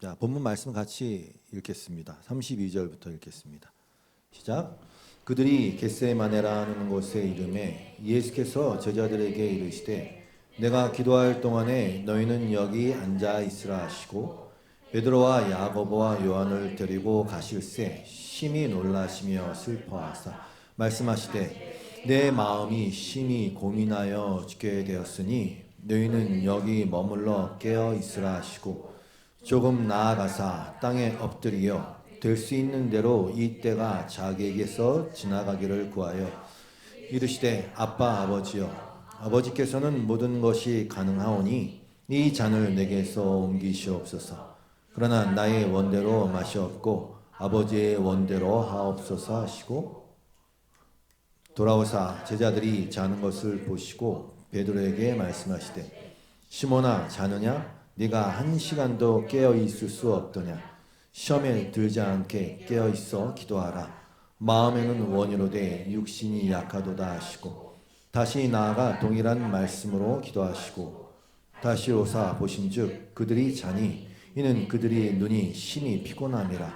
자, 본문 말씀 같이 읽겠습니다. 32절부터 읽겠습니다. 시작. 그들이 겟세마네라는 곳에 이름에 예수께서 제자들에게 이르시되 내가 기도할 동안에 너희는 여기 앉아 있으라 하시고 베드로와 야고보와 요한을 데리고 가실새 심히 놀라시며 슬퍼하사 말씀하시되 내 마음이 심히 고민하여 죽게 되었으니 너희는 여기 머물러 깨어 있으라 하시고 조금 나아가사 땅에 엎드리어 될 수 있는 대로 이 때가 자기에게서 지나가기를 구하여 이르시되 아빠 아버지여 아버지께서는 모든 것이 가능하오니 이 잔을 내게서 옮기시옵소서. 그러나 나의 원대로 마시옵고 아버지의 원대로 하옵소서 하시고 돌아오사 제자들이 자는 것을 보시고 베드로에게 말씀하시되 시몬아 자느냐 네가 한 시간도 깨어 있을 수 없더냐 시험에 들지 않게 깨어 있어 기도하라. 마음에는 원이로되 육신이 약하도다 하시고 다시 나아가 동일한 말씀으로 기도하시고 다시 오사 보신즉 그들이 자니 이는 그들이 눈이 심히 피곤함이라.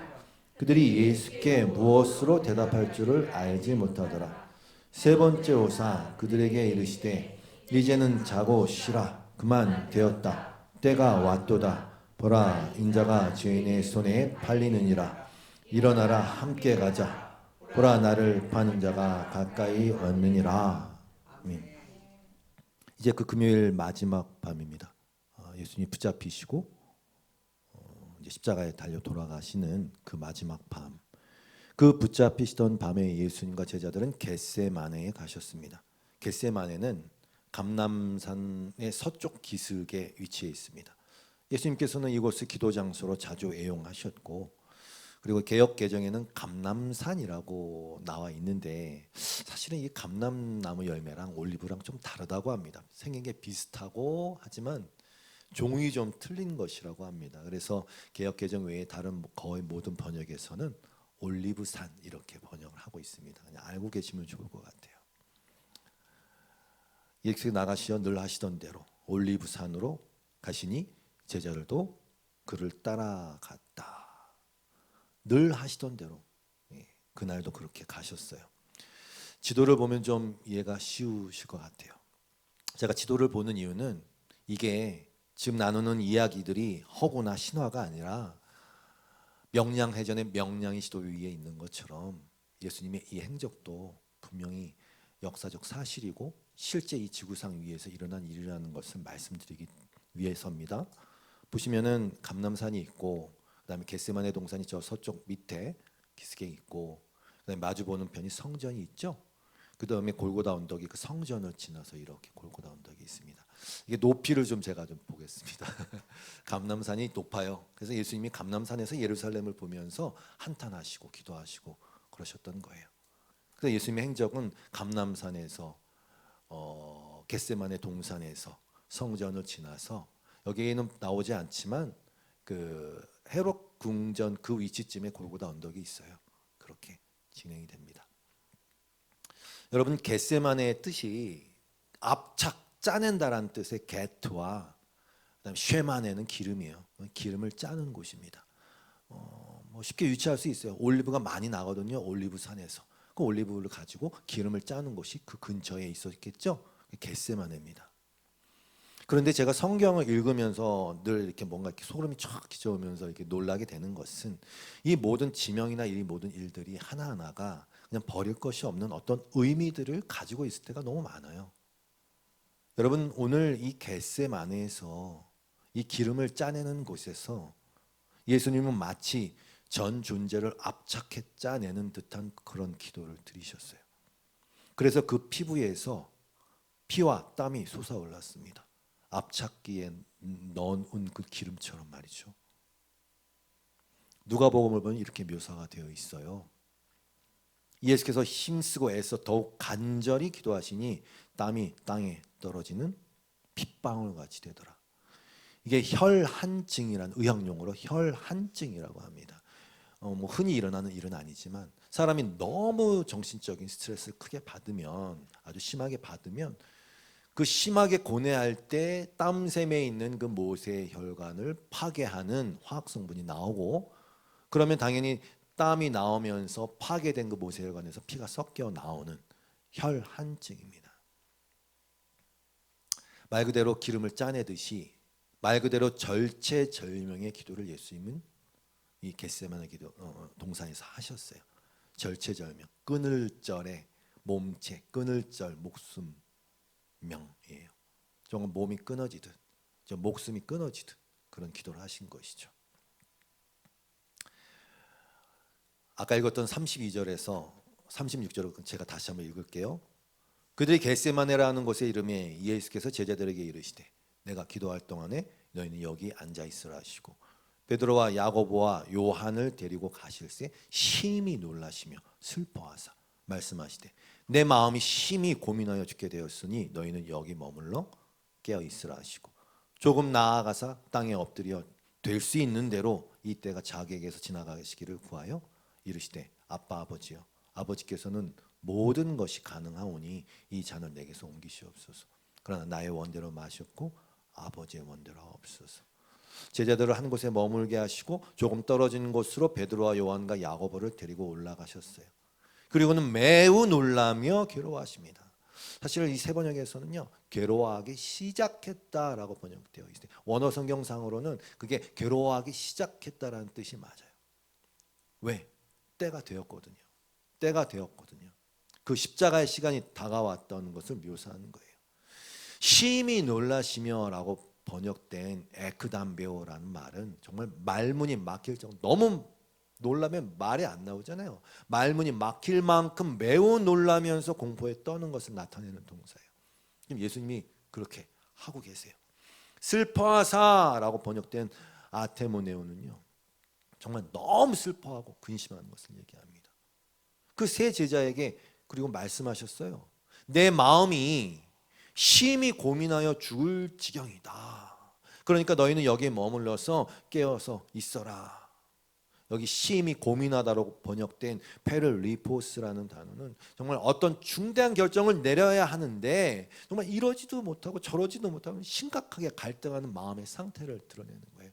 그들이 예수께 무엇으로 대답할 줄을 알지 못하더라. 세 번째 오사 그들에게 이르시되 이제는 자고 쉬라. 그만 되었다. 때가 왔도다. 보라 인자가 죄인의 손에 팔리느니라. 일어나라 함께 가자. 보라 나를 파는 자가 가까이 왔느니라. 아멘. 이제 그 금요일 마지막 밤입니다. 예수님이 붙잡히시고 이제 십자가에 달려 돌아가시는 그 마지막 밤. 그 붙잡히시던 밤에 예수님과 제자들은 겟세마네에 가셨습니다. 겟세마네는 감람산의 서쪽 기슭에 위치해 있습니다. 예수님께서는 이곳을 기도 장소로 자주 애용하셨고 그리고 개역 개정에는 감람산이라고 나와 있는데 사실은 이 감람나무 열매랑 올리브랑 좀 다르다고 합니다. 생긴 게 비슷하고 하지만 종이 좀 틀린 것이라고 합니다. 그래서 개역 개정 외에 다른 거의 모든 번역에서는 올리브산 이렇게 번역을 하고 있습니다. 그냥 알고 계시면 좋을 것 같아요. 예수께서 나가시어 늘 하시던 대로 올리브산으로 가시니 제자들도 그를 따라갔다. 늘 하시던 대로 그날도 그렇게 가셨어요. 지도를 보면 좀 이해가 쉬우실 것 같아요. 제가 지도를 보는 이유는 이게 지금 나누는 이야기들이 허구나 신화가 아니라 명량해전의 명량이 지도 위에 있는 것처럼 예수님의 이 행적도 분명히 역사적 사실이고 실제 이 지구상 위에서 일어난 일이라는 것을 말씀드리기 위해서입니다. 보시면은 감람산이 있고 그다음에 겟세마네 동산이 저 서쪽 밑에 기슭에 있고 그다음에 마주 보는 편이 성전이 있죠. 그다음에 골고다 언덕이 그 성전을 지나서 이렇게 골고다 언덕이 있습니다. 이게 높이를 좀 제가 좀 보겠습니다. 감람산이 높아요. 그래서 예수님이 감람산에서 예루살렘을 보면서 한탄하시고 기도하시고 그러셨던 거예요. 그래서 예수님의 행적은 감람산에서 겟세마네 동산에서 성전을 지나서 여기에는 나오지 않지만 그 헤롯 궁전 그 위치쯤에 골고다 언덕이 있어요. 그렇게 진행이 됩니다. 여러분 겟세마네의 뜻이 압착 짜낸다라는 뜻의 게트와 그다음에 쉐마네는 기름이에요. 기름을 짜는 곳입니다. 뭐 쉽게 유추할 수 있어요. 올리브가 많이 나거든요. 올리브 산에서 그 올리브를 가지고 기름을 짜는 곳이 그 근처에 있었겠죠. 겟세마네입니다. 그런데 제가 성경을 읽으면서 늘 이렇게 뭔가 이렇게 소름이 쫙 끼쳐오면서 이렇게 놀라게 되는 것은 이 모든 지명이나 이 모든 일들이 하나하나가 그냥 버릴 것이 없는 어떤 의미들을 가지고 있을 때가 너무 많아요. 여러분 오늘 이 겟세마네에서 이 기름을 짜내는 곳에서 예수님은 마치 전 존재를 압착해 짜내는 듯한 그런 기도를 드리셨어요. 그래서 그 피부에서 피와 땀이 솟아올랐습니다. 압착기에 넣은 그 기름처럼 말이죠. 누가복음을 보면 이렇게 묘사가 되어 있어요. 예수께서 힘쓰고 애써 더욱 간절히 기도하시니 땀이 땅에 떨어지는 핏방울 같이 되더라. 이게 혈한증이라는 의학용어로 혈한증이라고 합니다. 뭐 흔히 일어나는 일은 아니지만 사람이 너무 정신적인 스트레스를 크게 받으면 아주 심하게 받으면 그 심하게 고뇌할 때 땀샘에 있는 그 모세의 혈관을 파괴하는 화학 성분이 나오고, 그러면 당연히 땀이 나오면서 파괴된 그 모세의 혈관에서 피가 섞여 나오는 혈한증입니다. 말 그대로 기름을 짜내듯이 말 그대로 절체절명의 기도를 예수님은 이 겟세마네 기도 동산에서 하셨어요. 절체절명, 끊을절의 몸체, 끊을절 목숨명이에요. 정말 몸이 끊어지듯, 목숨이 끊어지듯 그런 기도를 하신 것이죠. 아까 읽었던 32절에서 36절을 제가 다시 한번 읽을게요. 그들이 겟세마네라는 곳에 이름에 예수께서 제자들에게 이르시되 내가 기도할 동안에 너희는 여기 앉아 있으라 하시고 베드로와 야고보와 요한을 데리고 가실새 심히 놀라시며 슬퍼하사 말씀하시되 내 마음이 심히 고민하여 죽게 되었으니 너희는 여기 머물러 깨어 있으라 하시고 조금 나아가사 땅에 엎드려 될 수 있는 대로 이때가 자기에게서 지나가시기를 구하여 이르시되 아빠 아버지여 아버지께서는 모든 것이 가능하오니 이 잔을 내게서 옮기시옵소서. 그러나 나의 원대로 마셨고 아버지의 원대로 하옵소서. 제자들을 한 곳에 머물게 하시고 조금 떨어진 곳으로 베드로와 요한과 야고보를 데리고 올라가셨어요. 그리고는 매우 놀라며 괴로워하십니다. 사실 이 세 번역에서는요 괴로워하기 시작했다라고 번역되어 있어요. 원어 성경상으로는 그게 괴로워하기 시작했다라는 뜻이 맞아요. 왜? 때가 되었거든요. 때가 되었거든요. 그 십자가의 시간이 다가왔던 것을 묘사하는 거예요. 심히 놀라시며라고 번역된 에크담베오라는 말은 정말 말문이 막힐 정도, 너무 놀라면 말이 안 나오잖아요. 말문이 막힐 만큼 매우 놀라면서 공포에 떠는 것을 나타내는 동사예요. 지금 예수님이 그렇게 하고 계세요. 슬퍼하사라고 번역된 아테모네오는요 정말 너무 슬퍼하고 근심하는 것을 얘기합니다. 그 세 제자에게 그리고 말씀하셨어요. 내 마음이 심히 고민하여 죽을 지경이다. 그러니까 너희는 여기에 머물러서 깨어서 있어라. 여기 심히 고민하다로 번역된 페를리포스라는 단어는 정말 어떤 중대한 결정을 내려야 하는데 정말 이러지도 못하고 저러지도 못하고 심각하게 갈등하는 마음의 상태를 드러내는 거예요.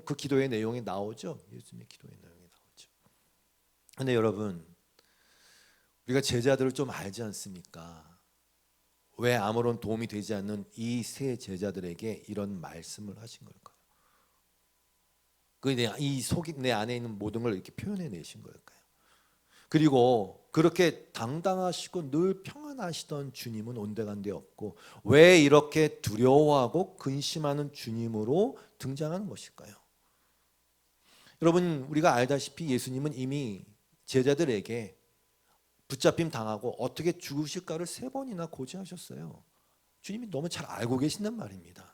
그 기도의 내용이 나오죠. 예수님의 기도의 내용이 나오죠. 그런데 여러분 우리가 제자들을 좀 알지 않습니까? 왜 아무런 도움이 되지 않는 이 세 제자들에게 이런 말씀을 하신 걸까요? 이 속이 내 안에 있는 모든 걸 이렇게 표현해 내신 걸까요? 그리고 그렇게 당당하시고 늘 평안하시던 주님은 온데간데 없고 왜 이렇게 두려워하고 근심하는 주님으로 등장하는 것일까요? 여러분 우리가 알다시피 예수님은 이미 제자들에게 붙잡힘 당하고 어떻게 죽으실까를 3번이나 고지하셨어요. 주님이 너무 잘 알고 계신단 말입니다.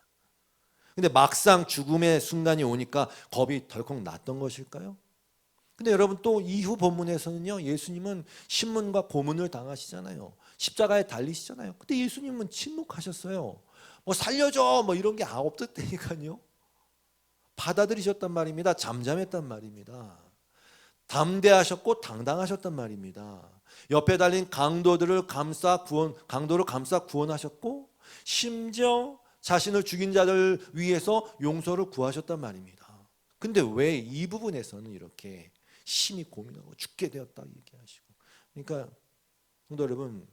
근데 막상 죽음의 순간이 오니까 겁이 덜컥 났던 것일까요? 근데 여러분 또 이후 본문에서는요 예수님은 신문과 고문을 당하시잖아요. 십자가에 달리시잖아요. 근데 예수님은 침묵하셨어요. 뭐 살려줘 뭐 이런 게 없었다니까요. 받아들이셨단 말입니다. 잠잠했단 말입니다. 담대하셨고 당당하셨단 말입니다. 옆에 달린 강도를 감싸 구원하셨고 심지어 자신을 죽인 자들 위해서 용서를 구하셨단 말입니다. 근데 왜 이 부분에서는 이렇게 심히 고민하고 죽게 되었다 얘기하시고. 그러니까 성도 여러분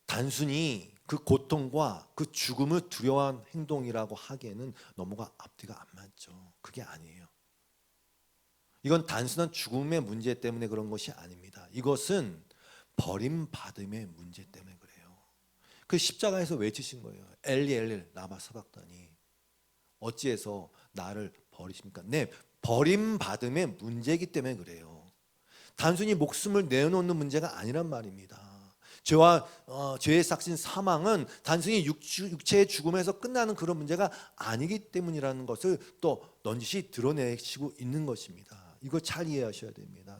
단순히 그 고통과 그 죽음을 두려워한 행동이라고 하기에는 너무가 앞뒤가 안 맞죠. 그게 아니에요. 이건 단순한 죽음의 문제 때문에 그런 것이 아닙니다. 이것은 버림받음의 문제 때문에 그래요. 그 십자가에서 외치신 거예요. 엘리 엘리 라마 사박다니 어찌해서 나를 버리십니까? 네, 버림받음의 문제이기 때문에 그래요. 단순히 목숨을 내놓는 문제가 아니란 말입니다. 죄의 삭신 사망은 단순히 육체의 죽음에서 끝나는 그런 문제가 아니기 때문이라는 것을 또 넌지시 드러내시고 있는 것입니다. 이걸 잘 이해하셔야 됩니다.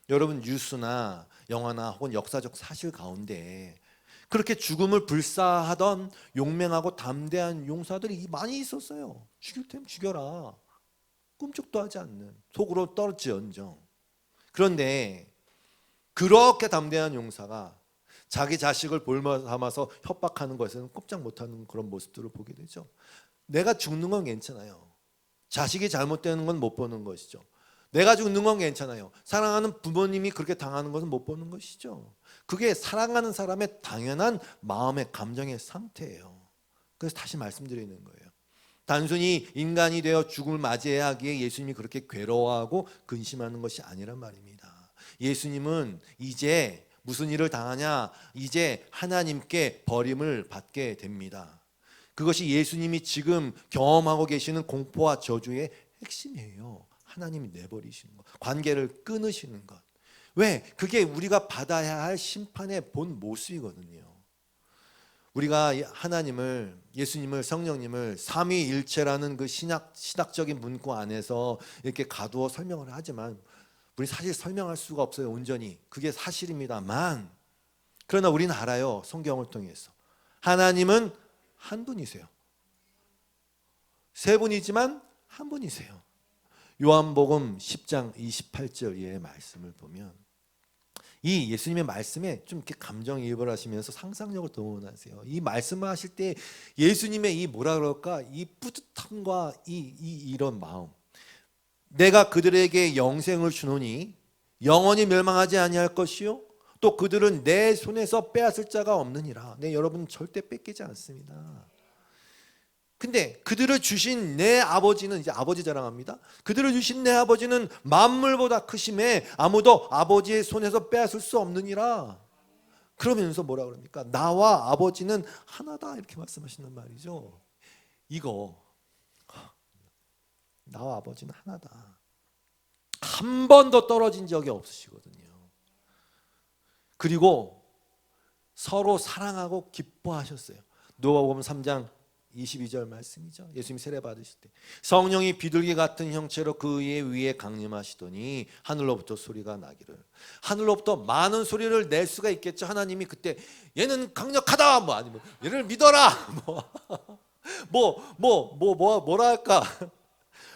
여러분 뉴스나 영화나 혹은 역사적 사실 가운데 그렇게 죽음을 불사하던 용맹하고 담대한 용사들이 많이 있었어요. 죽일 테면 죽여라. 꿈쩍도 하지 않는 속으로 떨지언정. 그런데 그렇게 담대한 용사가 자기 자식을 볼모 삼아서 협박하는 것에는 꼼짝 못하는 그런 모습들을 보게 되죠. 내가 죽는 건 괜찮아요. 자식이 잘못되는 건 못 보는 것이죠. 내가 죽는 건 괜찮아요. 사랑하는 부모님이 그렇게 당하는 것은 못 보는 것이죠. 그게 사랑하는 사람의 당연한 마음의 감정의 상태예요. 그래서 다시 말씀드리는 거예요. 단순히 인간이 되어 죽음을 맞이해야 하기에 예수님이 그렇게 괴로워하고 근심하는 것이 아니란 말입니다. 예수님은 이제 무슨 일을 당하냐? 이제 하나님께 버림을 받게 됩니다. 그것이 예수님이 지금 경험하고 계시는 공포와 저주의 핵심이에요. 하나님이 내버리시는 것, 관계를 끊으시는 것. 왜? 그게 우리가 받아야 할 심판의 본 모습이거든요. 우리가 하나님을, 예수님을, 성령님을 삼위일체라는 그 신학적인 문구 안에서 이렇게 가두어 설명을 하지만 우리 사실 설명할 수가 없어요. 온전히. 그게 사실입니다만, 그러나 우리는 알아요. 성경을 통해서 하나님은 한 분이세요. 세 분이지만 한 분이세요. 요한복음 10장 28절의 말씀을 보면 이 예수님의 말씀에 좀 이렇게 감정이입을 하시면서 상상력을 동원하세요. 이 말씀을 하실 때 예수님의 이 뭐라 그럴까, 이 뿌듯함과 이런 마음, 내가 그들에게 영생을 주노니 영원히 멸망하지 아니할 것이요 또 그들은 내 손에서 빼앗을 자가 없느니라. 네, 여러분 절대 뺏기지 않습니다. 근데 그들을 주신 내 아버지는, 이제 아버지 자랑합니다. 그들을 주신 내 아버지는 만물보다 크심에 아무도 아버지의 손에서 빼앗을 수 없느니라. 그러면서 뭐라 그럽니까? 나와 아버지는 하나다, 이렇게 말씀하시는 말이죠. 이거 나와 아버지는 하나다. 한 번도 떨어진 적이 없으시거든요. 그리고 서로 사랑하고 기뻐하셨어요. 누가복음 3장 22절 말씀이죠. 예수님이 세례 받으실 때 성령이 비둘기 같은 형체로 그의 위에 강림하시더니 하늘로부터 소리가 나기를. 하늘로부터 많은 소리를 낼 수가 있겠죠. 하나님이 그때 얘는 강력하다, 뭐 아니면 얘를 믿어라, 뭐라 할까,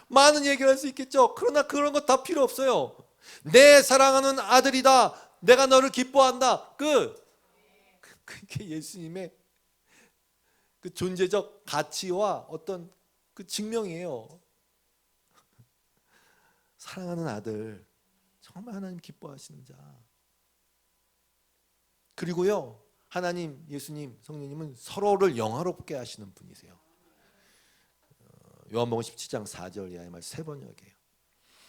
많은 얘기를 할 수 있겠죠. 그러나 그런 거 다 필요 없어요. 내 사랑하는 아들이다, 내가 너를 기뻐한다, 그게 예수님의 그 존재적 가치와 어떤 그 증명이에요. 사랑하는 아들, 정말 하나님 기뻐하시는 자. 그리고요, 하나님, 예수님, 성령님은 서로를 영화롭게 하시는 분이세요. 요한복음 17장 4절 이하의 말 세 번역이에요.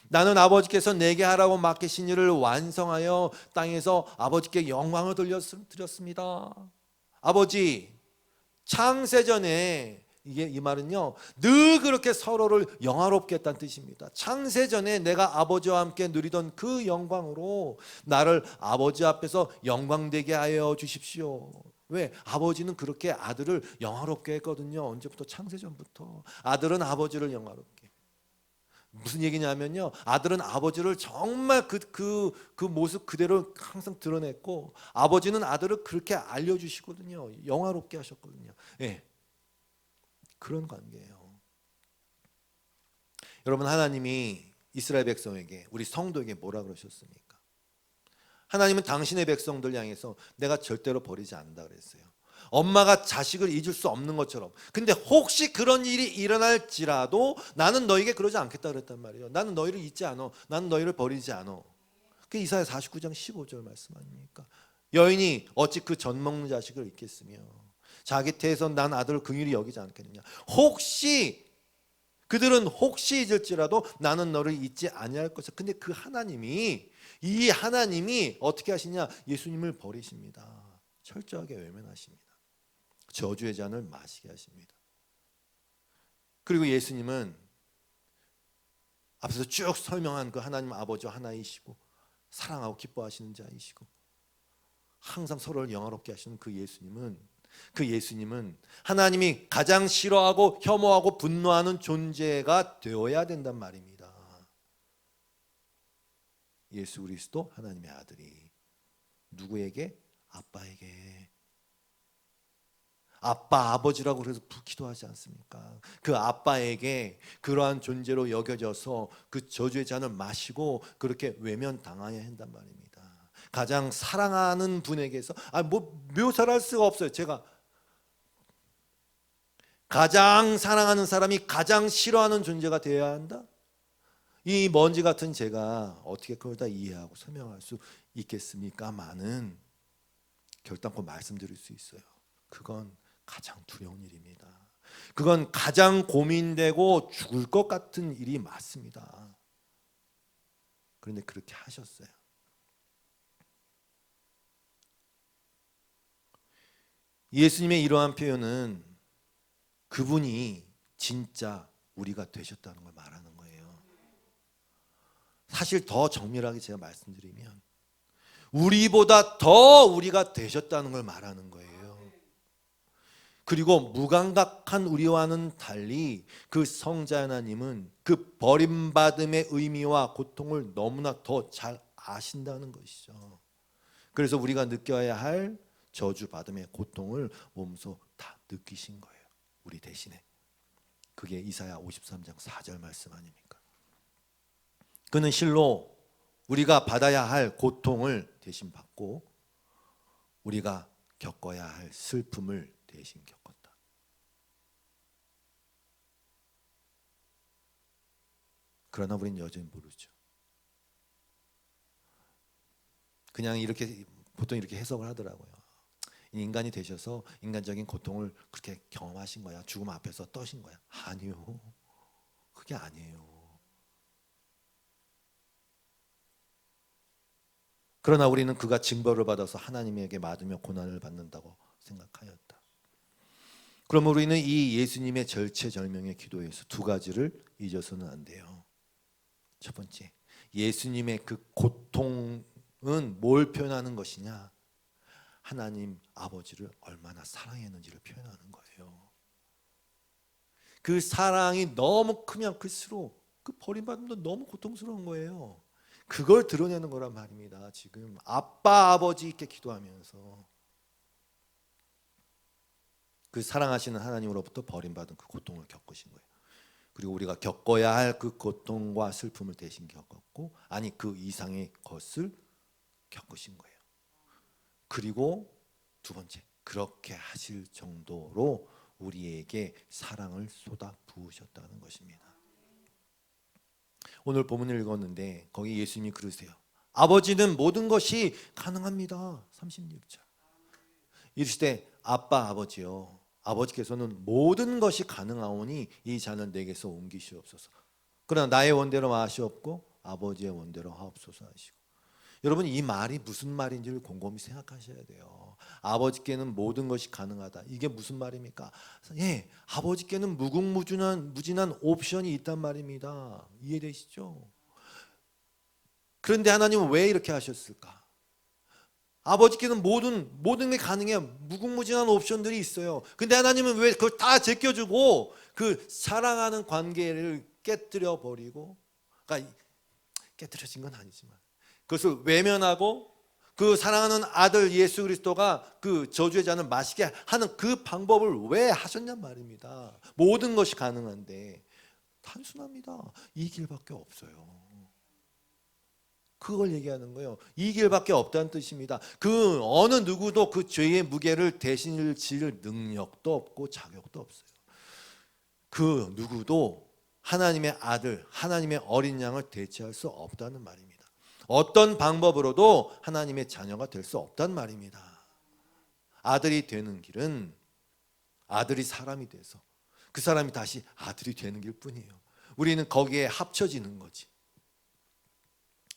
나는 아버지께서 내게 하라고 맡기신 일을 완성하여 땅에서 아버지께 영광을 드렸습니다. 아버지, 창세전에, 이 말은요 늘 그렇게 서로를 영화롭게 했다는 뜻입니다. 창세전에 내가 아버지와 함께 누리던 그 영광으로 나를 아버지 앞에서 영광되게 하여 주십시오. 왜? 아버지는 그렇게 아들을 영화롭게 했거든요. 언제부터? 창세전부터. 아들은 아버지를 영화롭게. 무슨 얘기냐면요, 아들은 아버지를 정말 그 모습 그대로 항상 드러냈고, 아버지는 아들을 그렇게 알려주시거든요. 영화롭게 하셨거든요. 예, 그런 관계예요. 여러분, 하나님이 이스라엘 백성에게, 우리 성도에게 뭐라 그러셨습니까? 하나님은 당신의 백성들 향해서 내가 절대로 버리지 않는다 그랬어요. 엄마가 자식을 잊을 수 없는 것처럼. 근데 혹시 그런 일이 일어날지라도 나는 너에게 그러지 않겠다 그랬단 말이에요. 나는 너희를 잊지 않아. 나는 너희를 버리지 않아. 그게 이사야 49장 15절 말씀 아닙니까? 여인이 어찌 그 젖 먹는 자식을 잊겠으며 자기 태에서 난 아들을 긍휼히 여기지 않겠느냐. 혹시 그들은 혹시 잊을지라도 나는 너를 잊지 아니할 것이다. 근데 그 하나님이, 이 하나님이 어떻게 하시냐? 예수님을 버리십니다. 철저하게 외면하십니다. 저주의 잔을 마시게 하십니다. 그리고 예수님은 앞에서 쭉 설명한 그 하나님 아버지와 하나이시고 사랑하고 기뻐하시는 자이시고 항상 서로를 영화롭게 하시는 그 예수님은 하나님이 가장 싫어하고 혐오하고 분노하는 존재가 되어야 된단 말입니다. 예수 그리스도 하나님의 아들이 누구에게? 아빠에게. 아빠, 아버지라고 그래서 기도하지 않습니까? 그 아빠에게 그러한 존재로 여겨져서 그 저주의 잔을 마시고 그렇게 외면당해야 한단 말입니다. 가장 사랑하는 분에게서 뭐 묘사할 수가 없어요. 제가 가장 사랑하는 사람이 가장 싫어하는 존재가 되어야 한다. 이 먼지 같은 제가 어떻게 그걸 다 이해하고 설명할 수 있겠습니까마는 결단코 말씀드릴 수 있어요. 그건 가장 두려운 일입니다. 그건 가장 고민되고 죽을 것 같은 일이 맞습니다. 그런데 그렇게 하셨어요. 예수님의 이러한 표현은 그분이 진짜 우리가 되셨다는 걸 말하는 거예요. 사실 더 정밀하게 제가 말씀드리면 우리보다 더 우리가 되셨다는 걸 말하는 거예요. 그리고 무감각한 우리와는 달리 그 성자 하나님은 그 버림받음의 의미와 고통을 너무나 더 잘 아신다는 것이죠. 그래서 우리가 느껴야 할 저주받음의 고통을 몸소 다 느끼신 거예요. 우리 대신에. 그게 이사야 53장 4절 말씀 아닙니까? 그는 실로 우리가 받아야 할 고통을 대신 받고 우리가 겪어야 할 슬픔을 대신 겪었다. 그러나 우리는 여전히 모르죠. 그냥 이렇게 보통 이렇게 해석을 하더라고요. 인간이 되셔서 인간적인 고통을 그렇게 경험하신 거야. 죽음 앞에서 떠신 거야. 아니요. 그게 아니에요. 그러나 우리는 그가 징벌을 받아서 하나님에게 맞으며 고난을 받는다고 생각하였다. 그럼 우리는 이 예수님의 절체절명의 기도에서 두 가지를 잊어서는 안 돼요. 첫 번째, 예수님의 그 고통은 뭘 표현하는 것이냐? 하나님 아버지를 얼마나 사랑했는지를 표현하는 거예요. 그 사랑이 너무 크면 클수록 그 버림받음도 너무 고통스러운 거예요. 그걸 드러내는 거란 말입니다. 지금 아빠 아버지 있게 기도하면서 그 사랑하시는 하나님으로부터 버림받은 그 고통을 겪으신 거예요. 그리고 우리가 겪어야 할 그 고통과 슬픔을 대신 겪었고, 아니 그 이상의 것을 겪으신 거예요. 그리고 두 번째, 그렇게 하실 정도로 우리에게 사랑을 쏟아 부으셨다는 것입니다. 오늘 본문을 읽었는데 거기 예수님이 그러세요. 아버지는 모든 것이 가능합니다. 36절. 이르시되 아빠 아버지요, 아버지께서는 모든 것이 가능하오니 이 잔을 내게서 옮기시옵소서. 그러나 나의 원대로 마시옵고 아버지의 원대로 하옵소서 하시고. 여러분, 이 말이 무슨 말인지를 곰곰이 생각하셔야 돼요. 아버지께는 모든 것이 가능하다. 이게 무슨 말입니까? 예, 아버지께는 무궁무진한 옵션이 있단 말입니다. 이해되시죠? 그런데 하나님은 왜 이렇게 하셨을까? 아버지께는 모든 게 가능해요. 무궁무진한 옵션들이 있어요. 근데 하나님은 왜 그걸 다 제껴주고 그 사랑하는 관계를 깨뜨려 버리고, 그러니까 깨뜨려진 건 아니지만 그것을 외면하고 그 사랑하는 아들 예수 그리스도가 그 저주의 잔을 마시게 하는 그 방법을 왜 하셨냔 말입니다. 모든 것이 가능한데 단순합니다. 이 길밖에 없어요. 그걸 얘기하는 거예요. 이 길밖에 없다는 뜻입니다. 그 어느 누구도 그 죄의 무게를 대신 질 능력도 없고 자격도 없어요. 그 누구도 하나님의 아들, 하나님의 어린 양을 대체할 수 없다는 말입니다. 어떤 방법으로도 하나님의 자녀가 될 수 없단 말입니다. 아들이 되는 길은 아들이 사람이 돼서 그 사람이 다시 아들이 되는 길 뿐이에요. 우리는 거기에 합쳐지는 거지.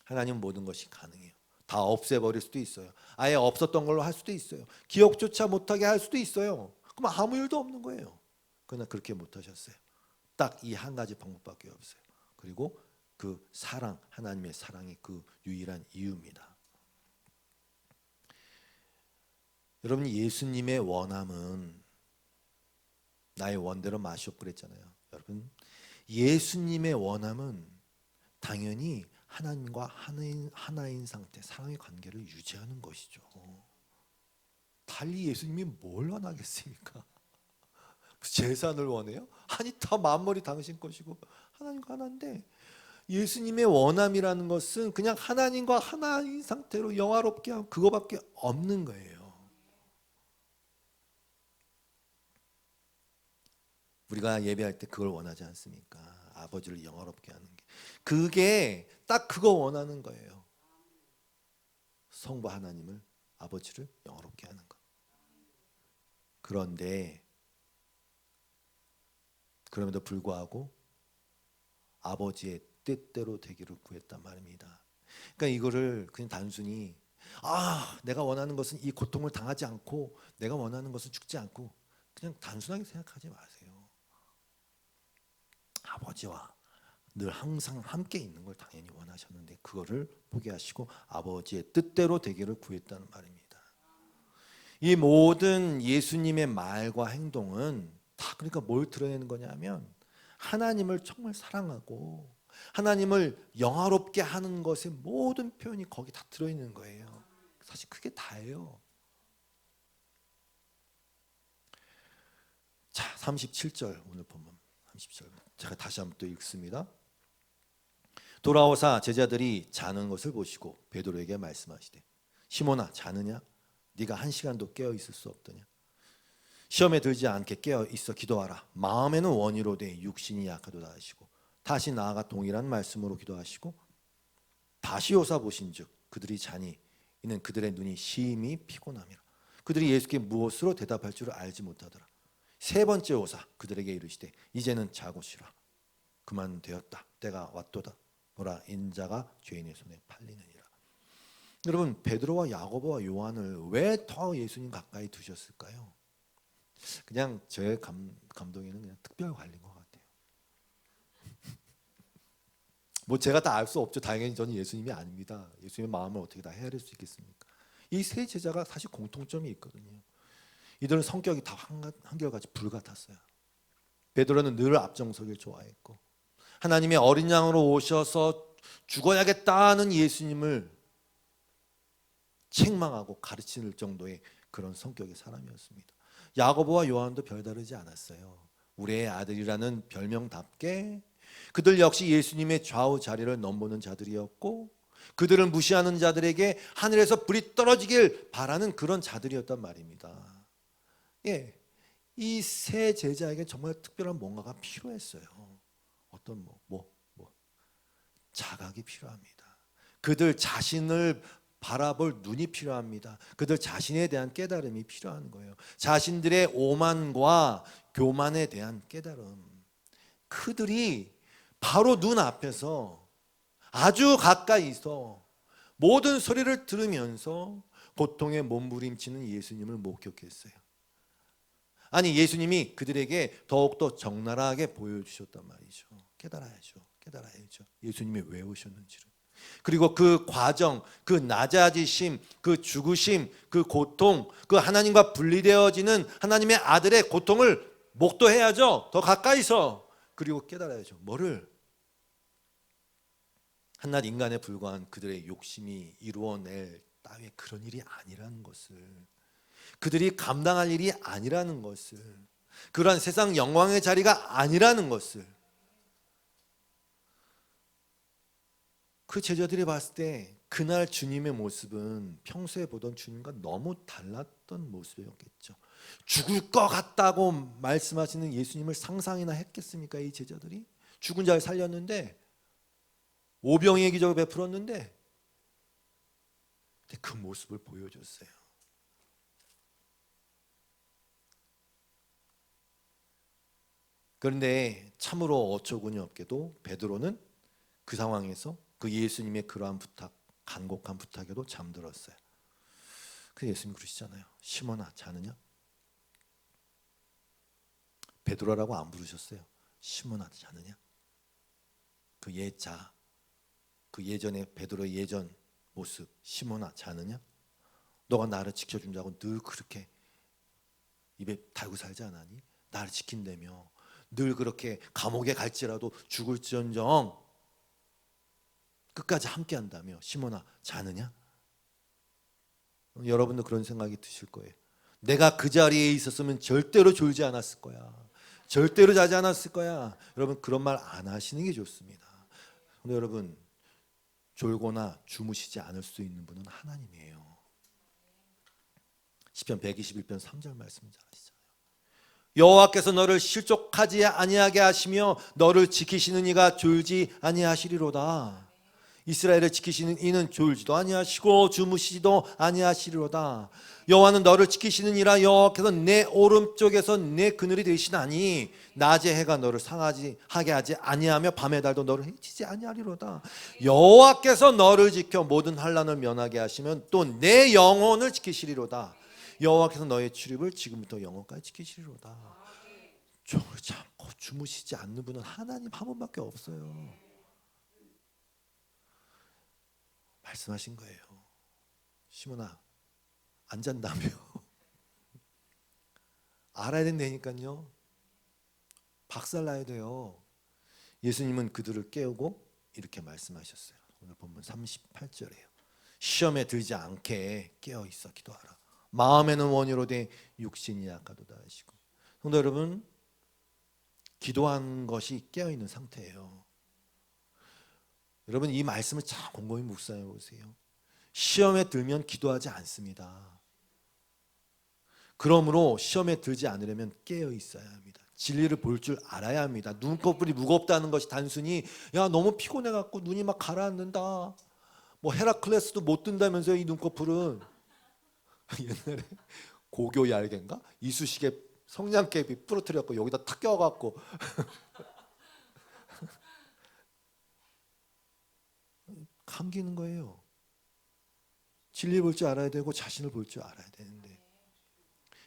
하나님은 모든 것이 가능해요. 다 없애버릴 수도 있어요. 아예 없었던 걸로 할 수도 있어요. 기억조차 못하게 할 수도 있어요. 그럼 아무 일도 없는 거예요. 그러나 그렇게 못하셨어요. 딱 이 한 가지 방법밖에 없어요. 그리고 그 사랑, 하나님의 사랑이 그 유일한 이유입니다. 여러분, 예수님의 원함은 나의 원대로 마시옵 그랬잖아요. 여러분, 예수님의 원함은 당연히 하나님과 하나인 상태, 사랑의 관계를 유지하는 것이죠. 달리 예수님이 뭘 원하겠습니까? 재산을 원해요? 아니, 다 만물이 당신 것이고 하나님과 하나인데, 예수님의 원함이라는 것은 그냥 하나님과 하나인 상태로 영화롭게 하고 그거밖에 없는 거예요. 우리가 예배할 때 그걸 원하지 않습니까? 아버지를 영화롭게 하는 게. 그게 딱 그거 원하는 거예요. 성부 하나님을, 아버지를 영화롭게 하는 것. 그런데 그럼에도 불구하고 아버지의 뜻대로 되기를 구했단 말입니다. 그러니까 이거를 그냥 단순히 내가 원하는 것은 이 고통을 당하지 않고 내가 원하는 것은 죽지 않고 그냥 단순하게 생각하지 마세요. 아버지와 늘 항상 함께 있는 걸 당연히 원하셨는데 그거를 포기하시고 아버지의 뜻대로 되기를 구했다는 말입니다. 이 모든 예수님의 말과 행동은 다 그러니까 뭘 드러내는 거냐면 하나님을 정말 사랑하고 하나님을 영화롭게 하는 것의 모든 표현이 거기 다 들어있는 거예요. 사실 그게 다예요. 자, 37절 오늘 본문 30절 제가 다시 한번 또 읽습니다. 돌아오사 제자들이 자는 것을 보시고 베드로에게 말씀하시되 시몬아 자느냐? 네가 한 시간도 깨어 있을 수 없더냐? 시험에 들지 않게 깨어 있어 기도하라. 마음에는 원이로되 육신이 약하도다 하시고 다시 나아가 동일한 말씀으로 기도하시고 다시 오사 보신즉 그들이 자니 이는 그들의 눈이 심히 피곤함이라. 그들이 예수께 무엇으로 대답할 줄을 알지 못하더라. 세 번째 오사 그들에게 이르시되 이제는 자고 쉬라. 그만 되었다. 때가 왔도다. 보라 인자가 죄인의 손에 팔리느니라. 여러분 베드로와 야고보와 요한을 왜 더 예수님 가까이 두셨을까요? 그냥 저의 감동에는 그냥 특별 관리인 것 같아요. 뭐 제가 다 알 수 없죠. 당연히 저는 예수님이 아닙니다. 예수님의 마음을 어떻게 다 헤아릴 수 있겠습니까? 이 세 제자가 사실 공통점이 있거든요. 이들은 성격이 다 한결같이 불같았어요. 베드로는 늘 앞장서길 좋아했고 하나님의 어린 양으로 오셔서 죽어야겠다는 예수님을 책망하고 가르칠 정도의 그런 성격의 사람이었습니다. 야고보와 요한도 별다르지 않았어요. 우리의 아들이라는 별명답게 그들 역시 예수님의 좌우 자리를 넘보는 자들이었고 그들을 무시하는 자들에게 하늘에서 불이 떨어지길 바라는 그런 자들이었단 말입니다. 예, 이 세 제자에게 정말 특별한 뭔가가 필요했어요. 어떤 자각이 필요합니다. 그들 자신을 바라볼 눈이 필요합니다. 그들 자신에 대한 깨달음이 필요한 거예요. 자신들의 오만과 교만에 대한 깨달음. 그들이 바로 눈앞에서 아주 가까이서 모든 소리를 들으면서 고통에 몸부림치는 예수님을 목격했어요. 아니 예수님이 그들에게 더욱더 적나라하게 보여주셨단 말이죠. 깨달아야죠. 예수님이 왜 오셨는지를. 그리고 그 과정, 그 낮아지심, 그 죽으심, 그 고통, 그 하나님과 분리되어지는 하나님의 아들의 고통을 목도해야죠. 더 가까이서. 그리고 깨달아야죠. 뭐를? 한낱 인간에 불과한 그들의 욕심이 이루어낼 따위의 그런 일이 아니라는 것을, 그들이 감당할 일이 아니라는 것을, 그러한 세상 영광의 자리가 아니라는 것을. 그 제자들이 봤을 때 그날 주님의 모습은 평소에 보던 주님과 너무 달랐던 모습이었겠죠. 죽을 것 같다고 말씀하시는 예수님을 상상이나 했겠습니까? 이 제자들이 죽은 자를 살렸는데, 오병이의 기적을 베풀었는데, 그 모습을 보여줬어요. 그런데 참으로 어처구니 없게도 베드로는 그 상황에서 그 예수님의 그러한 부탁, 간곡한 부탁에도 잠들었어요. 그 예수님 그러시잖아요. 시몬아 자느냐? 베드로라고 안 부르셨어요. 시몬아 자느냐? 그 예자, 그 예전의 베드로의 예전 모습, 시몬아 자느냐? 너가 나를 지켜준다고 늘 그렇게 입에 달고 살지 않았니? 나를 지킨다며 늘 그렇게 감옥에 갈지라도 죽을지언정 끝까지 함께 한다며 시몬아 자느냐? 여러분도 그런 생각이 드실 거예요. 내가 그 자리에 있었으면 절대로 졸지 않았을 거야. 절대로 자지 않았을 거야. 여러분 그런 말 안 하시는 게 좋습니다. 근데 여러분, 졸거나 주무시지 않을 수 있는 분은 하나님이에요. 시편 121편 3절 말씀 잘 아시잖아요. 여호와께서 너를 실족하지 아니하게 하시며 너를 지키시는 이가 졸지 아니하시리로다. 이스라엘을 지키시는 이는 졸지도 아니하시고 주무시지도 아니하시리로다. 여호와는 너를 지키시는 이라. 여호와께서 내 오른쪽에서 내 그늘이 되시나니 낮에 해가 너를 상하지 하게 하지 아니하며 밤의 달도 너를 해치지 아니하리로다. 여호와께서 너를 지켜 모든 환난을 면하게 하시면 또 내 영혼을 지키시리로다. 여호와께서 너의 출입을 지금부터 영원까지 지키시리로다. 종을 참고 주무시지 않는 분은 하나님 한 분밖에 없어요. 말씀하신 거예요. 시몬아, 안 잔다며. 알아야 된다니까요. 박살나야 돼요. 예수님은 그들을 깨우고 이렇게 말씀하셨어요. 오늘 본문 38절이에요. 시험에 들지 않게 깨어 있어 기도하라. 마음에는 원이로되 육신이 약하도다 하시고. 성도 여러분, 기도한 것이 깨어 있는 상태예요. 여러분, 이 말씀을 참 곰곰이 묵상해 보세요. 시험에 들면 기도하지 않습니다. 그러므로 시험에 들지 않으려면 깨어 있어야 합니다. 진리를 볼 줄 알아야 합니다. 눈꺼풀이 무겁다는 것이 단순히 야 너무 피곤해 갖고 눈이 막 가라앉는다, 뭐 헤라클레스도 못 든다면서요. 이 눈꺼풀은 옛날에 고교 얄개인가 이쑤시개 성냥개비 부러뜨렸고 여기다 탁 껴갖고 감기는 거예요. 진리 볼 줄 알아야 되고 자신을 볼 줄 알아야 되는데,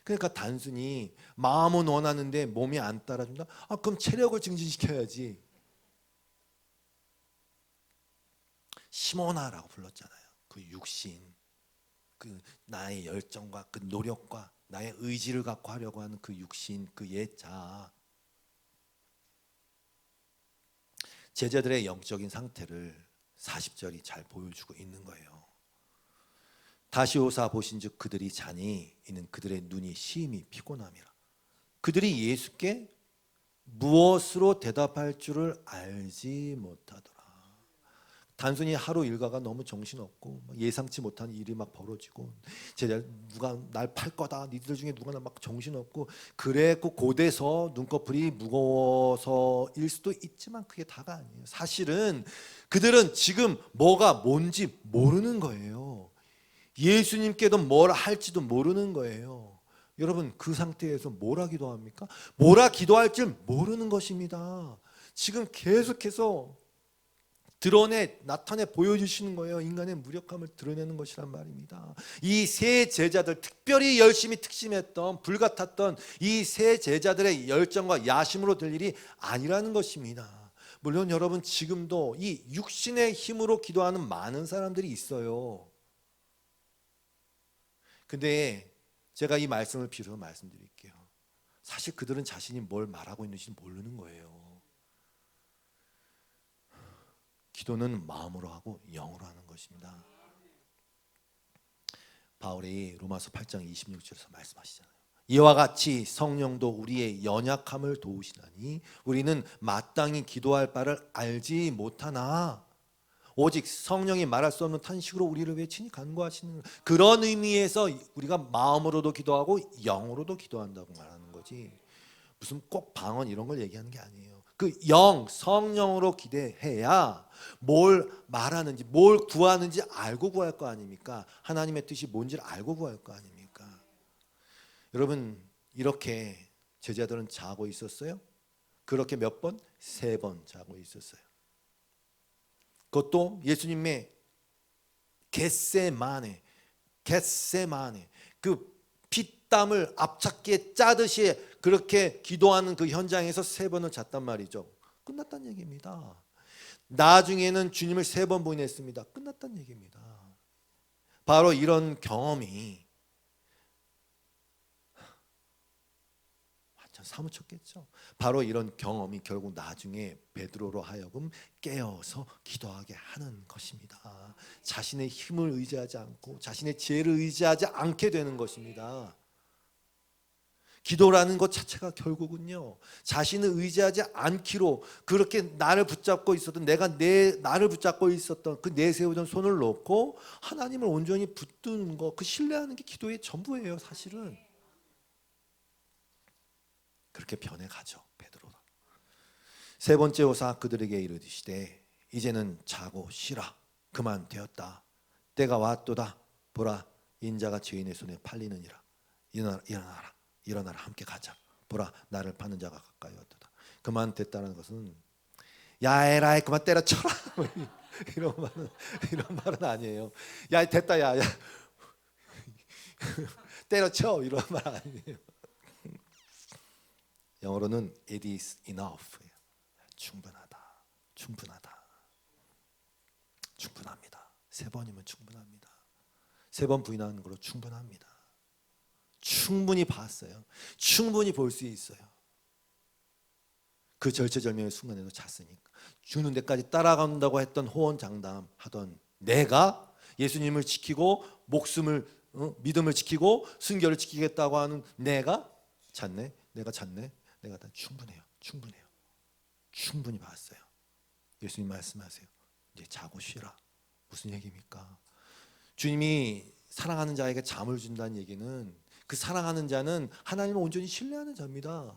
그러니까 단순히 마음은 원하는데 몸이 안 따라준다? 그럼 체력을 증진시켜야지. 시모나라고 불렀잖아요. 그 육신, 그 나의 열정과 그 노력과 나의 의지를 갖고 하려고 하는 그 육신, 그 옛 자아. 제자들의 영적인 상태를 40절이 잘 보여주고 있는 거예요. 다시 오사 보신즉 그들이 자니 이는 그들의 눈이 심히 피곤함이라. 그들이 예수께 무엇으로 대답할 줄을 알지 못하더라. 단순히 하루 일과가 너무 정신없고 예상치 못한 일이 막 벌어지고 제자 누가 날 팔 거다, 니들 중에 누가 나 막 정신없고 그랬고 고대서 눈꺼풀이 무거워서일 수도 있지만 그게 다가 아니에요. 사실은 그들은 지금 뭐가 뭔지 모르는 거예요. 예수님께도 뭘 할지도 모르는 거예요. 여러분, 그 상태에서 뭐라 기도합니까? 뭐라 기도할 줄 모르는 것입니다. 지금 계속해서 나타내 보여주시는 거예요. 인간의 무력함을 드러내는 것이란 말입니다. 이 세 제자들, 특별히 열심히 특심했던 불같았던 이 세 제자들의 열정과 야심으로 될 일이 아니라는 것입니다. 물론 여러분, 지금도 이 육신의 힘으로 기도하는 많은 사람들이 있어요. 근데 제가 이 말씀을 빌어 말씀드릴게요. 사실 그들은 자신이 뭘 말하고 있는지 모르는 거예요. 기도는 마음으로 하고 영으로 하는 것입니다. 바울이 로마서 8장 26절에서 말씀하시잖아요. 이와 같이 성령도 우리의 연약함을 도우시나니 우리는 마땅히 기도할 바를 알지 못하나 오직 성령이 말할 수 없는 탄식으로 우리를 외치니 간구하시는, 그런 의미에서 우리가 마음으로도 기도하고 영으로도 기도한다고 말하는 거지, 무슨 꼭 방언 이런 걸 얘기하는 게 아니에요. 그 성령으로 기대해야 뭘 말하는지 뭘 구하는지 알고 구할 거 아닙니까? 하나님의 뜻이 뭔지를 알고 구할 거 아닙니까? 여러분, 이렇게 제자들은 자고 있었어요. 그렇게 몇 번? 3번 자고 있었어요. 그것도 예수님의 겟세마네 그 피땀을 앞차게 짜듯이 그렇게 기도하는 그 현장에서 3번을 잤단 말이죠. 끝났다는 얘기입니다. 나중에는 주님을 3번 부인했습니다. 끝났다는 얘기입니다. 바로 이런 경험이 완전 사무쳤겠죠. 바로 이런 경험이 결국 나중에 베드로로 하여금 깨어서 기도하게 하는 것입니다. 자신의 힘을 의지하지 않고 자신의 지혜를 의지하지 않게 되는 것입니다. 기도라는 것 자체가 결국은요, 자신을 의지하지 않기로, 그렇게 나를 붙잡고 있었던, 나를 붙잡고 있었던 그 내세우던 손을 놓고 하나님을 온전히 붙드는 것, 그 신뢰하는 게 기도의 전부예요. 사실은 그렇게 변해가죠, 베드로가. 세 번째 오사 그들에게 이르시되 이제는 자고 쉬라. 그만 되었다. 때가 왔도다. 보라, 인자가 죄인의 손에 팔리느니라. 일어나라 함께 가자. 보라, 나를 파는 자가 가까이 왔도다. 그만 됐다는 것은 야 에라이 그만 때려쳐라 이런 말은 아니에요. 야 됐다, 야 때려쳐, 이런 말 아니에요. 영어로는 it is enough. 충분합니다. 3번이면 충분합니다. 3번 부인하는 걸로 충분합니다. 충분히 봤어요. 충분히 볼 수 있어요. 그 절체절명의 순간에도 잤으니까. 죽는 데까지 따라간다고 했던 호언장담하던 내가 예수님을 지키고 믿음을 지키고 순결을 지키겠다고 하는 내가 잤네. 내가 다 충분해요. 충분히 봤어요. 예수님 말씀하세요. 이제 자고 쉬라. 무슨 얘기입니까? 주님이 사랑하는 자에게 잠을 준다는 얘기는 그 사랑하는 자는 하나님을 온전히 신뢰하는 자입니다.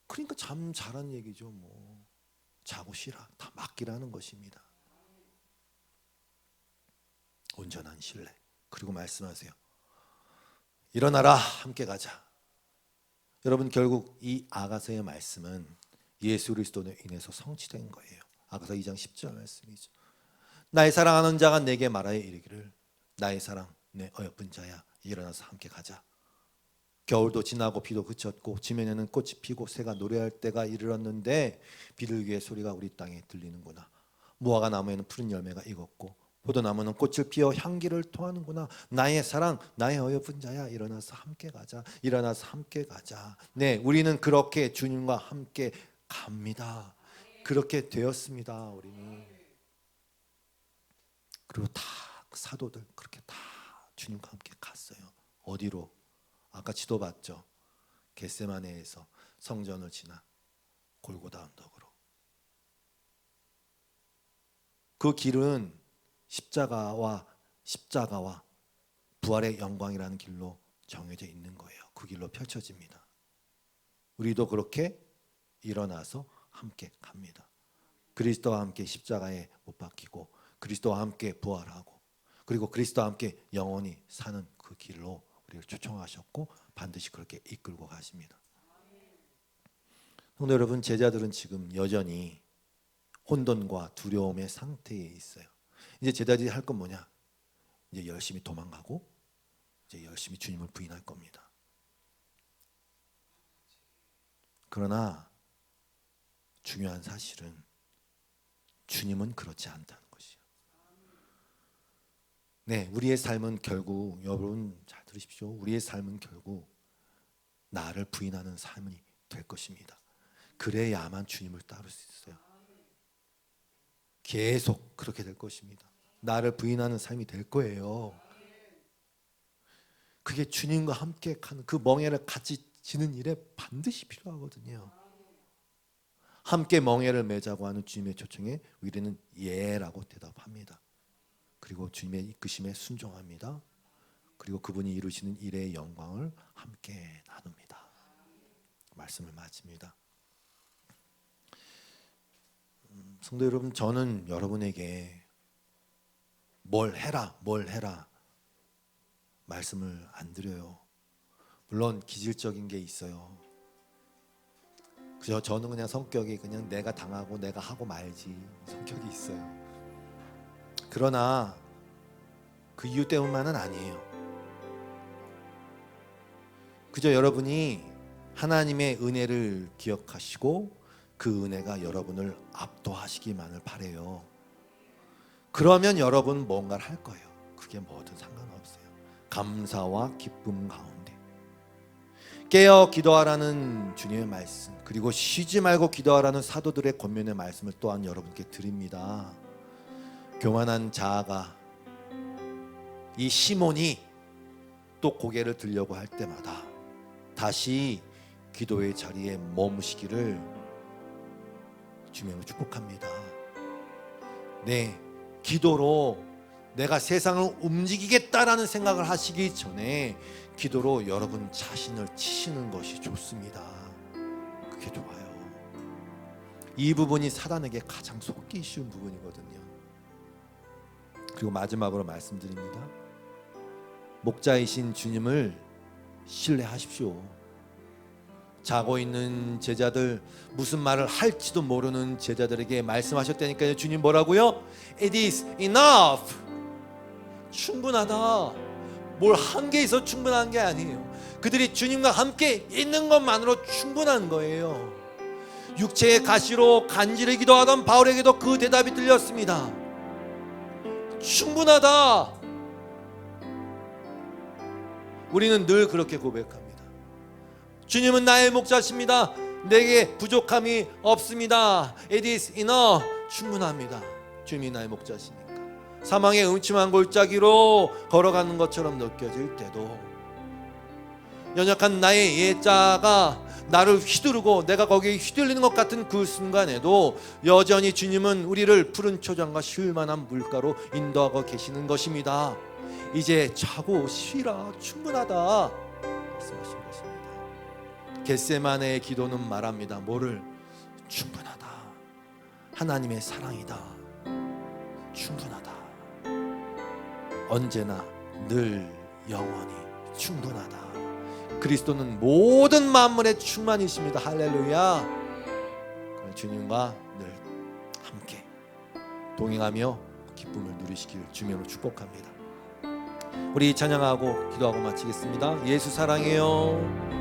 그러니까 잠 자라는 얘기죠. 뭐 자고 쉬라, 다 맡기라는 것입니다. 온전한 신뢰. 그리고 말씀하세요. 일어나라, 함께 가자. 여러분, 결국 이 아가서의 말씀은 예수 그리스도로 인해서 성취된 거예요. 아가서 2장 10절 말씀이죠. 나의 사랑하는 자가 내게 말하여 이르기를 나의 사랑 내 어여쁜 자야, 일어나서 함께 가자. 겨울도 지나고 비도 그쳤고 지면에는 꽃이 피고 새가 노래할 때가 이르렀는데 비둘기의 소리가 우리 땅에 들리는구나. 무화과 나무에는 푸른 열매가 익었고 포도나무는 꽃을 피워 향기를 토하는구나. 나의 사랑, 나의 어여쁜 자야, 일어나서 함께 가자. 일어나서 함께 가자. 네, 우리는 그렇게 주님과 함께 갑니다. 그렇게 되었습니다. 우리는. 그리고 다 사도들 그렇게 다 주님과 함께 갔어요. 어디로? 아까 지도 봤죠. 겟세마네에서 성전을 지나 골고다 언덕으로. 그 길은 십자가와 부활의 영광이라는 길로 정해져 있는 거예요. 그 길로 펼쳐집니다. 우리도 그렇게 일어나서 함께 갑니다. 그리스도와 함께 십자가에 못 박히고 그리스도와 함께 부활하고 그리고 그리스도와 함께 영원히 사는 그 길로 우리를 초청하셨고 반드시 그렇게 이끌고 가십니다. 성도 여러분, 제자들은 지금 여전히 혼돈과 두려움의 상태에 있어요. 이제 제자들이 할 건 뭐냐? 이제 열심히 도망가고 이제 열심히 주님을 부인할 겁니다. 그러나 중요한 사실은 주님은 그렇지 않다는 것이요. 네, 우리의 삶은 결국, 여러분 잘 들으십시오. 우리의 삶은 결국 나를 부인하는 삶이 될 것입니다. 그래야만 주님을 따를 수 있어요. 계속 그렇게 될 것입니다. 나를 부인하는 삶이 될 거예요. 그게 주님과 함께 가는 그 멍에를 같이 지는 일에 반드시 필요하거든요. 함께 멍에를 매자고 하는 주님의 초청에 우리는 예라고 대답합니다. 그리고 주님의 이끄심에 순종합니다. 그리고 그분이 이루시는 일의 영광을 함께 나눕니다. 말씀을 마칩니다. 성도 여러분, 저는 여러분에게 뭘 해라 말씀을 안 드려요. 물론 기질적인 게 있어요. 그저 저는 그냥 성격이 그냥 내가 당하고 내가 하고 말지 성격이 있어요. 그러나 그 이유 때문만은 아니에요. 그저 여러분이 하나님의 은혜를 기억하시고 그 은혜가 여러분을 압도하시기만을 바라요. 그러면 여러분 뭔가를 할 거예요. 그게 뭐든 상관없어요. 감사와 기쁨 가운데 깨어 기도하라는 주님의 말씀, 그리고 쉬지 말고 기도하라는 사도들의 권면의 말씀을 또한 여러분께 드립니다. 교만한 자아가, 이 시몬이 또 고개를 들려고 할 때마다 다시 기도의 자리에 머무시기를 주님으로 축복합니다. 네, 기도로 내가 세상을 움직이겠다라는 생각을 하시기 전에 기도로 여러분 자신을 치시는 것이 좋습니다. 그게 좋아요. 이 부분이 사단에게 가장 속기 쉬운 부분이거든요. 그리고 마지막으로 말씀드립니다. 목자이신 주님을 신뢰하십시오. 자고 있는 제자들, 무슨 말을 할지도 모르는 제자들에게 말씀하셨다니까요. 주님 뭐라고요? It is enough. 충분하다. 뭘 한 게 있어 충분한 게 아니에요. 그들이 주님과 함께 있는 것만으로 충분한 거예요. 육체의 가시로 간지르기도 하던 바울에게도 그 대답이 들렸습니다. 충분하다. 우리는 늘 그렇게 고백합니다. 주님은 나의 목자십니다. 내게 부족함이 없습니다. It is enough. 충분합니다. 주님이 나의 목자시니까. 사망의 음침한 골짜기로 걸어가는 것처럼 느껴질 때도, 연약한 나의 예자가 나를 휘두르고 내가 거기에 휘둘리는 것 같은 그 순간에도 여전히 주님은 우리를 푸른 초장과 쉴만한 물가로 인도하고 계시는 것입니다. 이제 자고 쉬라. 충분하다 말씀하신 것입니다. 겟세마네의 기도는 말합니다. 뭐를? 충분하다. 하나님의 사랑이다. 충분하다. 언제나 늘 영원히 충분하다. 그리스도는 모든 만물의 충만이십니다. 할렐루야. 주님과 늘 함께 동행하며 기쁨을 누리시길 주님으로 축복합니다. 우리 찬양하고 기도하고 마치겠습니다. 예수 사랑해요.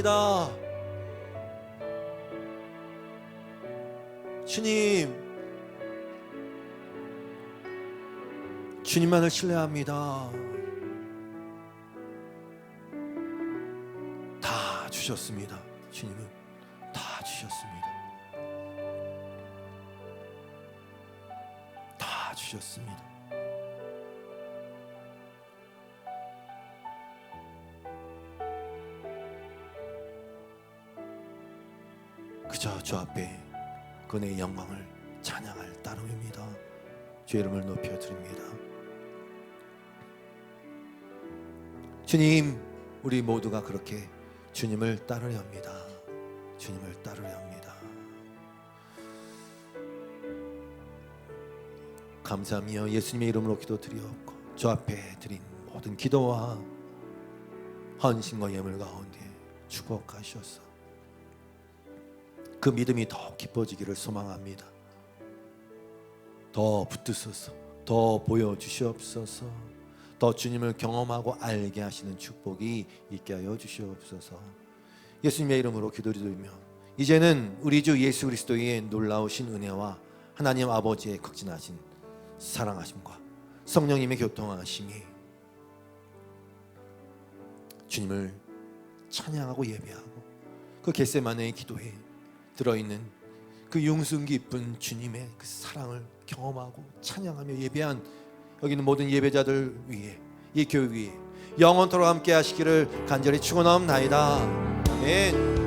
신뢰합니다. 주님만을 신뢰합니다. 다 주셨습니다. 주님은 다 주셨습니다. 다 주셨습니다. 그저 주 앞에 그의 영광을 찬양할 따름입니다. 주의 이름을 높여드립니다. 주님, 우리 모두가 그렇게 주님을 따르려 합니다. 주님을 따르려 합니다. 감사하며 예수님의 이름으로 기도드리옵고 주 앞에 드린 모든 기도와 헌신과 예물 가운데 축복하셔서 그 믿음이 더욱 깊어지기를 소망합니다. 더 붙드소서, 더 보여주시옵소서, 더 주님을 경험하고 알게 하시는 축복이 있게 하여 주시옵소서. 예수님의 이름으로 기도드리며 이제는 우리 주 예수 그리스도의 놀라우신 은혜와 하나님 아버지의 극진하신 사랑하심과 성령님의 교통하심이 주님을 찬양하고 예배하고 그 겟세마네의 기도에 들어있는 그 용순 깊은 주님의 그 사랑을 경험하고 찬양하며 예배한 여기 있는 모든 예배자들 위해 이 교회 위에 영원토록 함께 하시기를 간절히 축원하옵나이다. 아멘.